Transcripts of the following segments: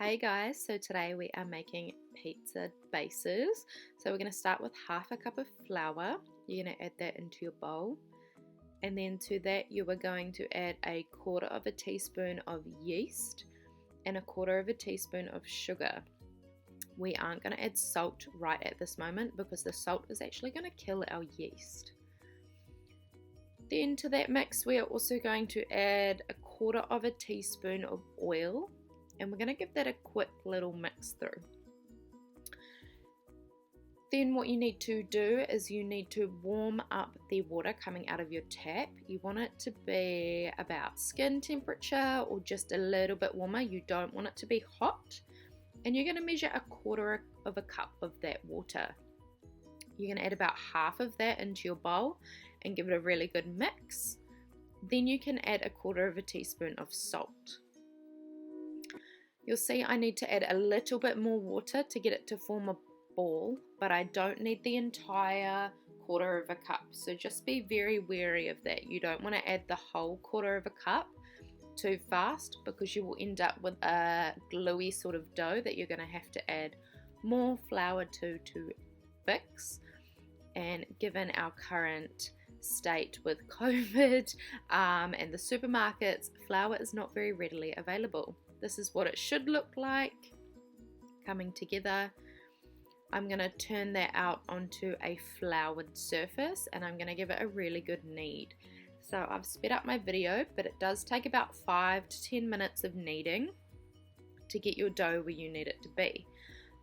Hey guys, so today we are making pizza bases. So we're going to start with half a cup of flour. You're going to add that into your bowl. And then to that you are going to add a quarter of a teaspoon of yeast and a quarter of a teaspoon of sugar. We aren't going to add salt right at this moment because the salt is actually going to kill our yeast. Then to that mix we are also going to add a quarter of a teaspoon of oil. And we're going to give that a quick little mix through. Then what you need to do is you need to warm up the water coming out of your tap. You want it to be about skin temperature or just a little bit warmer. You don't want it to be hot. And you're going to measure a quarter of a cup of that water. You're going to add about half of that into your bowl and give it a really good mix. Then you can add a quarter of a teaspoon of salt. You'll see I need to add a little bit more water to get it to form a ball, but I don't need the entire quarter of a cup. So just be very wary of that. You don't want to add the whole quarter of a cup too fast because you will end up with a gluey sort of dough that you're going to have to add more flour to fix. And given our current state with COVID and the supermarkets, flour is not very readily available. This is what it should look like coming together. I'm going to turn that out onto a floured surface and I'm going to give it a really good knead. So I've sped up my video, but it does take about 5 to 10 minutes of kneading to get your dough where you need it to be.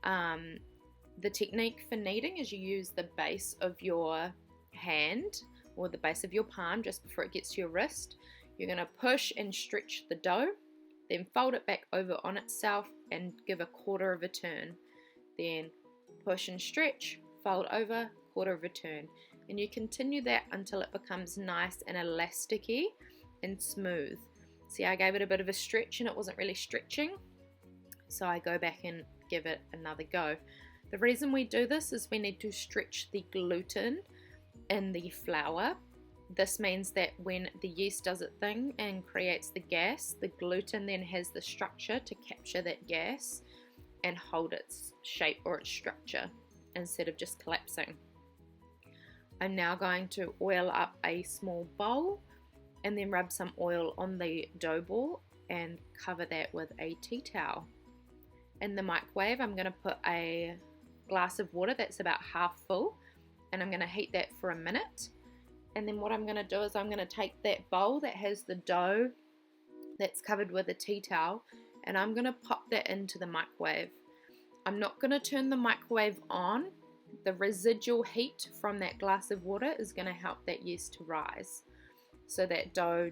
The technique for kneading is you use the base of your hand or the base of your palm just before it gets to your wrist. You're going to push and stretch the dough. Then fold it back over on itself and give a quarter of a turn. Then push and stretch, fold over, quarter of a turn. And you continue that until it becomes nice and elasticy and smooth. See, I gave it a bit of a stretch and it wasn't really stretching. So I go back and give it another go. The reason we do this is we need to stretch the gluten in the flour. This means that when the yeast does its thing and creates the gas, the gluten then has the structure to capture that gas and hold its shape or its structure instead of just collapsing. I'm now going to oil up a small bowl and then rub some oil on the dough ball and cover that with a tea towel. In the microwave, I'm going to put a glass of water that's about half full and I'm going to heat that for a minute. And then what I'm going to do is I'm going to take that bowl that has the dough that's covered with a tea towel and I'm going to pop that into the microwave. I'm not going to turn the microwave on. The residual heat from that glass of water is going to help that yeast to rise. So that dough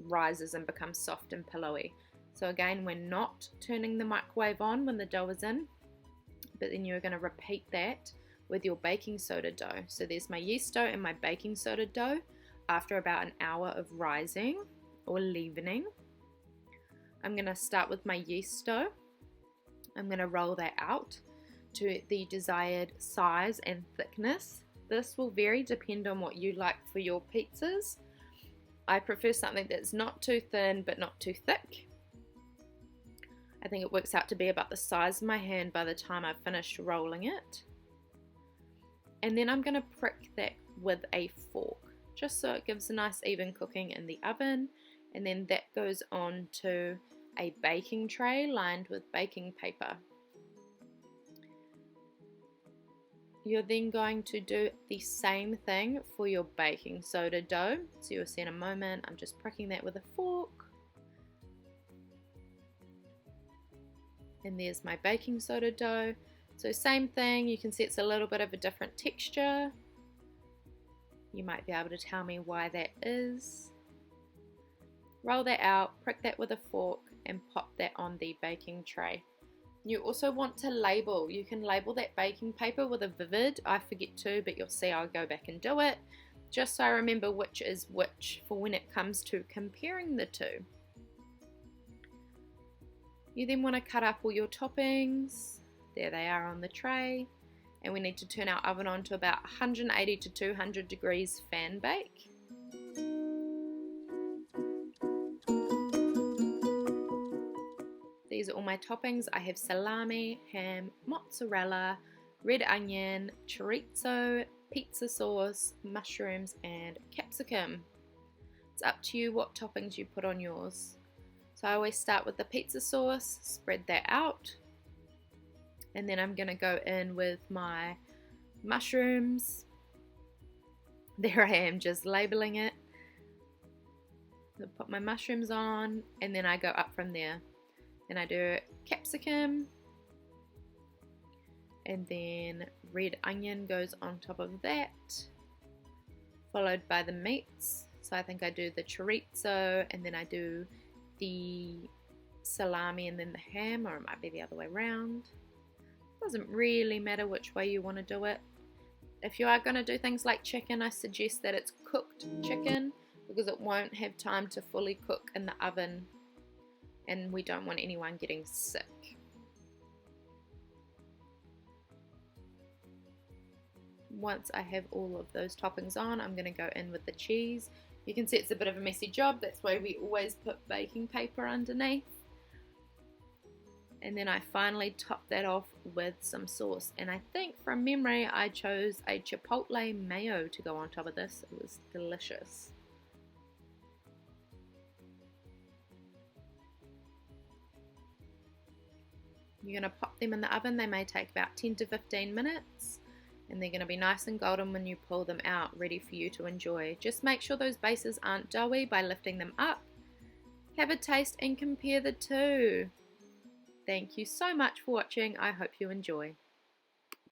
rises and becomes soft and pillowy. So again, we're not turning the microwave on when the dough is in, but then you're going to repeat that with your baking soda dough. So there's my yeast dough and my baking soda dough after about an hour of rising or leavening. I'm going to start with my yeast dough. I'm going to roll that out to the desired size and thickness. This will vary depend on what you like for your pizzas. I prefer something that's not too thin but not too thick. I think it works out to be about the size of my hand by the time I've finished rolling it. And then I'm going to prick that with a fork just so it gives a nice even cooking in the oven. And then that goes on to a baking tray lined with baking paper. You're then going to do the same thing for your baking soda dough. So you'll see in a moment, I'm just pricking that with a fork. And there's my baking soda dough. So same thing, you can see it's a little bit of a different texture. You might be able to tell me why that is. Roll that out, prick that with a fork and pop that on the baking tray. You also want to label. You can label that baking paper with a vivid. I forget to, but you'll see I'll go back and do it. Just so I remember which is which for when it comes to comparing the two. You then want to cut up all your toppings. There they are on the tray. And we need to turn our oven on to about 180 to 200 degrees fan bake. These These are all my toppings. I have salami, ham, mozzarella, red onion, chorizo, pizza sauce, mushrooms, and capsicum. It's up to you what toppings you put on yours. So I always start with the pizza sauce, spread that out, and then I'm going to go in with my mushrooms. There I am, just labeling it. I'll put my mushrooms on, and then I go up from there. Then I do capsicum, and then red onion goes on top of that, followed by the meats. So I think I do the chorizo, and then I do the salami, and then the ham, or it might be the other way around. Doesn't really matter which way you want to do it. If you are going to do things like chicken, I suggest that it's cooked chicken, because it won't have time to fully cook in the oven, and we don't want anyone getting sick. Once I have all of those toppings on, I'm going to go in with the cheese. You can see it's a bit of a messy job, that's why we always put baking paper underneath. And then I finally top that off with some sauce. And I think from memory I chose a chipotle mayo to go on top of this. It was delicious. You're going to pop them in the oven. They may take about 10 to 15 minutes. And they're going to be nice and golden when you pull them out, ready for you to enjoy. Just make sure those bases aren't doughy by lifting them up. Have a taste and compare the two. Thank you so much for watching. I hope you enjoy.